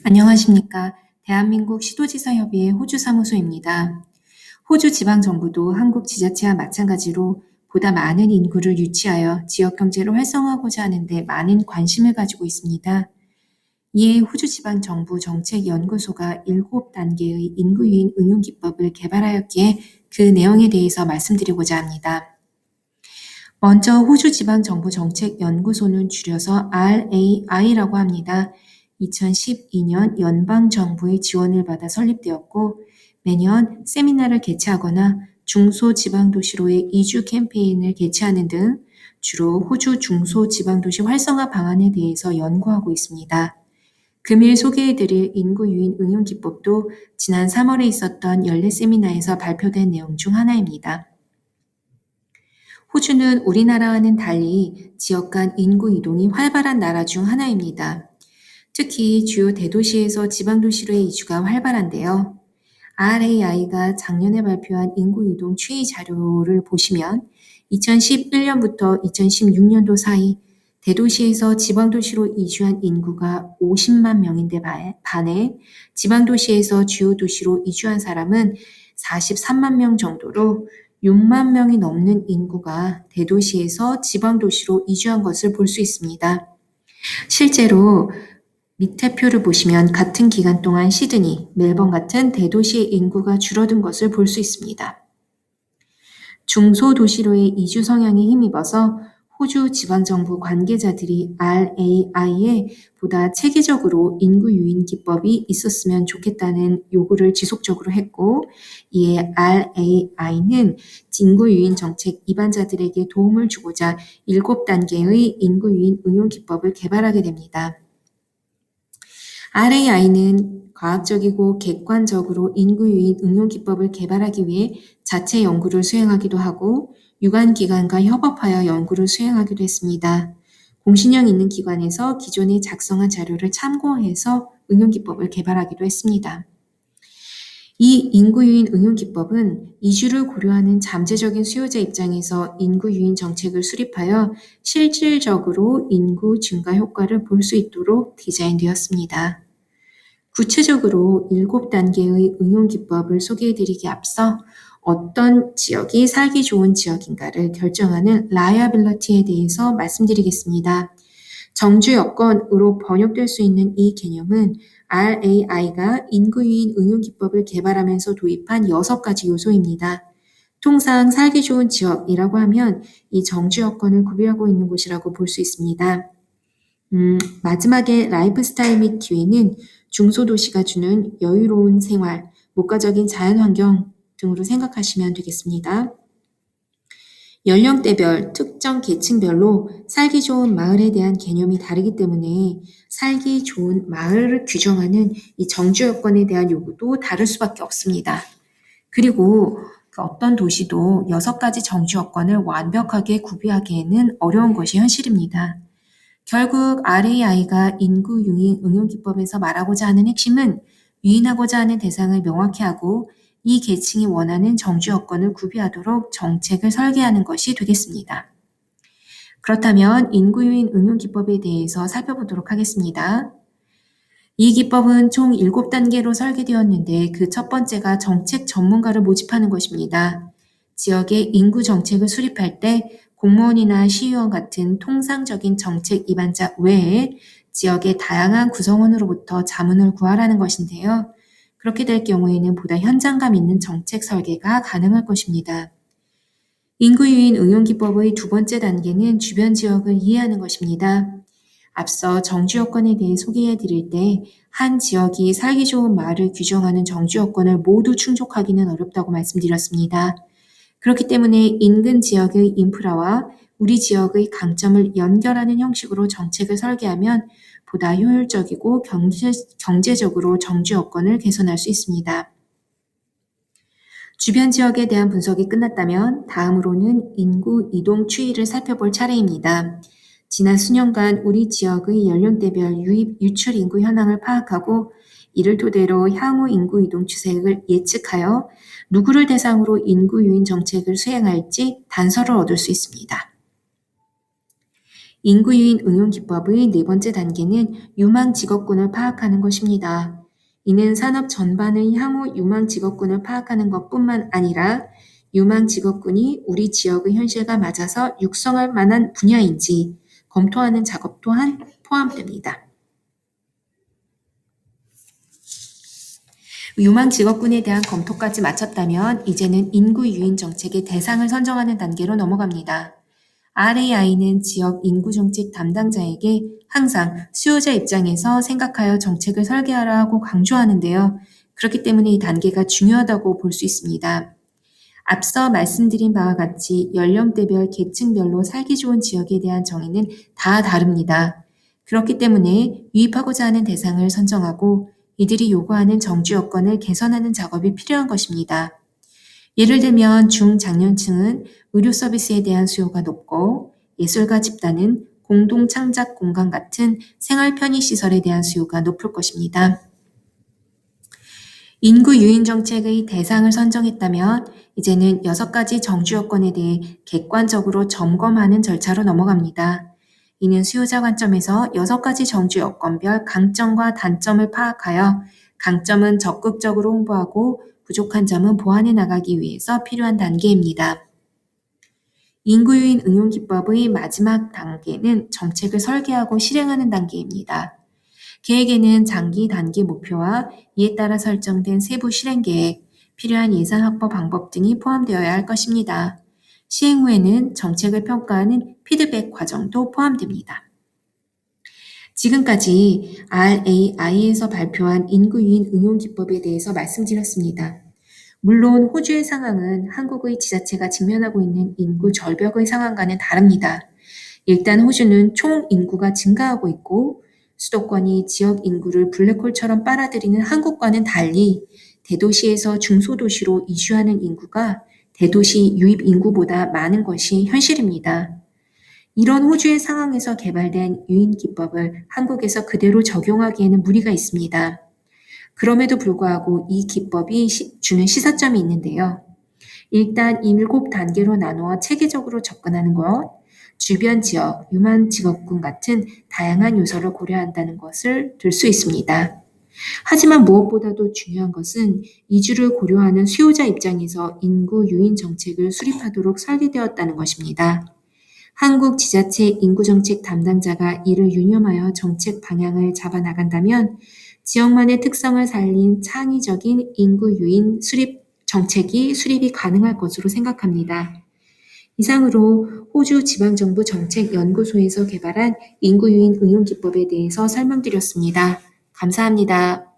안녕하십니까. 대한민국 시도지사협의회 호주사무소입니다. 호주 지방정부도 한국 지자체와 마찬가지로 보다 많은 인구를 유치하여 지역경제를 활성화하고자 하는데 많은 관심을 가지고 있습니다. 이에 호주지방정부 정책연구소가 7단계의 인구유인 응용기법을 개발하였기에 그 내용에 대해서 말씀드리고자 합니다. 먼저 호주지방정부 정책연구소는 줄여서 RAI라고 합니다. 2012년 연방정부의 지원을 받아 설립되었고 매년 세미나를 개최하거나 중소지방도시로의 이주 캠페인을 개최하는 등 주로 호주 중소지방도시 활성화 방안에 대해서 연구하고 있습니다. 금일 소개해드릴 인구유인 응용기법도 지난 3월에 있었던 연례 세미나에서 발표된 내용 중 하나입니다. 호주는 우리나라와는 달리 지역 간 인구 이동이 활발한 나라 중 하나입니다. 특히 주요 대도시에서 지방도시로의 이주가 활발한데요. RAI가 작년에 발표한 인구 이동 추이 자료를 보시면 2011년부터 2016년도 사이 대도시에서 지방도시로 이주한 인구가 50만 명인데 반해 지방도시에서 주요 도시로 이주한 사람은 43만 명 정도로 6만 명이 넘는 인구가 대도시에서 지방도시로 이주한 것을 볼 수 있습니다. 실제로 밑에 표를 보시면 같은 기간 동안 시드니, 멜번 같은 대도시의 인구가 줄어든 것을 볼 수 있습니다. 중소도시로의 이주 성향에 힘입어서 호주 지방정부 관계자들이 RAI에 보다 체계적으로 인구 유인 기법이 있었으면 좋겠다는 요구를 지속적으로 했고, 이에 RAI는 인구 유인 정책 입안자들에게 도움을 주고자 7단계의 인구 유인 응용 기법을 개발하게 됩니다. RAI는 과학적이고 객관적으로 인구 유인 응용 기법을 개발하기 위해 자체 연구를 수행하기도 하고 유관기관과 협업하여 연구를 수행하기도 했습니다. 공신력 있는 기관에서 기존에 작성한 자료를 참고해서 응용기법을 개발하기도 했습니다. 이 인구유인 응용기법은 이주를 고려하는 잠재적인 수요자 입장에서 인구유인 정책을 수립하여 실질적으로 인구 증가 효과를 볼 수 있도록 디자인되었습니다. 구체적으로 7단계의 응용기법을 소개해드리기 앞서 어떤 지역이 살기 좋은 지역인가를 결정하는 라이어빌리티에 대해서 말씀드리겠습니다. 정주 여건으로 번역될 수 있는 이 개념은 RAI가 인구유인 응용기법을 개발하면서 도입한 6가지 요소입니다. 통상 살기 좋은 지역이라고 하면 이 정주 여건을 구비하고 있는 곳이라고 볼 수 있습니다. 마지막에 라이프스타일 및 기회는 중소도시가 주는 여유로운 생활, 목가적인 자연환경 등으로 생각하시면 되겠습니다. 연령대별, 특정 계층별로 살기 좋은 마을에 대한 개념이 다르기 때문에 살기 좋은 마을을 규정하는 이 정주 여건에 대한 요구도 다를 수밖에 없습니다. 그리고 어떤 도시도 6가지 정주 여건을 완벽하게 구비하기에는 어려운 것이 현실입니다. 결국 RAI가 인구 유인 응용 기법에서 말하고자 하는 핵심은 유인하고자 하는 대상을 명확히 하고 이 계층이 원하는 정주 여건을 구비하도록 정책을 설계하는 것이 되겠습니다. 그렇다면 인구 유인 응용 기법에 대해서 살펴보도록 하겠습니다. 이 기법은 총 7단계로 설계되었는데 그 첫 번째가 정책 전문가를 모집하는 것입니다. 지역의 인구 정책을 수립할 때 공무원이나 시의원 같은 통상적인 정책 입안자 외에 지역의 다양한 구성원으로부터 자문을 구하라는 것인데요. 그렇게 될 경우에는 보다 현장감 있는 정책 설계가 가능할 것입니다. 인구유인 응용기법의 두 번째 단계는 주변 지역을 이해하는 것입니다. 앞서 정주 여건에 대해 소개해 드릴 때 한 지역이 살기 좋은 마을을 규정하는 정주 여건을 모두 충족하기는 어렵다고 말씀드렸습니다. 그렇기 때문에 인근 지역의 인프라와 우리 지역의 강점을 연결하는 형식으로 정책을 설계하면 보다 효율적이고 경제적으로 정주 여건을 개선할 수 있습니다. 주변 지역에 대한 분석이 끝났다면 다음으로는 인구 이동 추이를 살펴볼 차례입니다. 지난 수년간 우리 지역의 연령대별 유입 유출 인구 현황을 파악하고 이를 토대로 향후 인구 이동 추세를 예측하여 누구를 대상으로 인구 유인 정책을 수행할지 단서를 얻을 수 있습니다. 인구 유인 응용 기법의 네 번째 단계는 유망 직업군을 파악하는 것입니다. 이는 산업 전반의 향후 유망 직업군을 파악하는 것뿐만 아니라 유망 직업군이 우리 지역의 현실과 맞아서 육성할 만한 분야인지 검토하는 작업 또한 포함됩니다. 유망 직업군에 대한 검토까지 마쳤다면 이제는 인구 유인 정책의 대상을 선정하는 단계로 넘어갑니다. RAI는 지역 인구 정책 담당자에게 항상 수요자 입장에서 생각하여 정책을 설계하라고 강조하는데요. 그렇기 때문에 이 단계가 중요하다고 볼 수 있습니다. 앞서 말씀드린 바와 같이 연령대별, 계층별로 살기 좋은 지역에 대한 정의는 다 다릅니다. 그렇기 때문에 유입하고자 하는 대상을 선정하고 이들이 요구하는 정주 여건을 개선하는 작업이 필요한 것입니다. 예를 들면 중장년층은 의료 서비스에 대한 수요가 높고 예술가 집단은 공동 창작 공간 같은 생활 편의 시설에 대한 수요가 높을 것입니다. 인구 유인 정책의 대상을 선정했다면 이제는 6가지 정주 여건에 대해 객관적으로 점검하는 절차로 넘어갑니다. 이는 수요자 관점에서 6가지 정주 여건별 강점과 단점을 파악하여 강점은 적극적으로 홍보하고 부족한 점은 보완해 나가기 위해서 필요한 단계입니다. 인구 유인 응용 기법의 마지막 단계는 정책을 설계하고 실행하는 단계입니다. 계획에는 장기, 단기 목표와 이에 따라 설정된 세부 실행 계획, 필요한 예산 확보 방법 등이 포함되어야 할 것입니다. 시행 후에는 정책을 평가하는 피드백 과정도 포함됩니다. 지금까지 RAI에서 발표한 인구 유인 응용 기법에 대해서 말씀드렸습니다. 물론 호주의 상황은 한국의 지자체가 직면하고 있는 인구 절벽의 상황과는 다릅니다. 일단 호주는 총 인구가 증가하고 있고 수도권이 지역 인구를 블랙홀처럼 빨아들이는 한국과는 달리 대도시에서 중소도시로 이주하는 인구가 대도시 유입 인구보다 많은 것이 현실입니다. 이런 호주의 상황에서 개발된 유인 기법을 한국에서 그대로 적용하기에는 무리가 있습니다. 그럼에도 불구하고 이 기법이 주는 시사점이 있는데요. 일단 7단계로 나누어 체계적으로 접근하는 것, 주변 지역, 유망 직업군 같은 다양한 요소를 고려한다는 것을 들 수 있습니다. 하지만 무엇보다도 중요한 것은 이주를 고려하는 수요자 입장에서 인구 유인 정책을 수립하도록 설계되었다는 것입니다. 한국 지자체 인구정책 담당자가 이를 유념하여 정책 방향을 잡아 나간다면 지역만의 특성을 살린 창의적인 인구 유인 정책이 수립이 가능할 것으로 생각합니다. 이상으로 호주 지방정부 정책연구소에서 개발한 인구 유인 응용 기법에 대해서 설명드렸습니다. 감사합니다.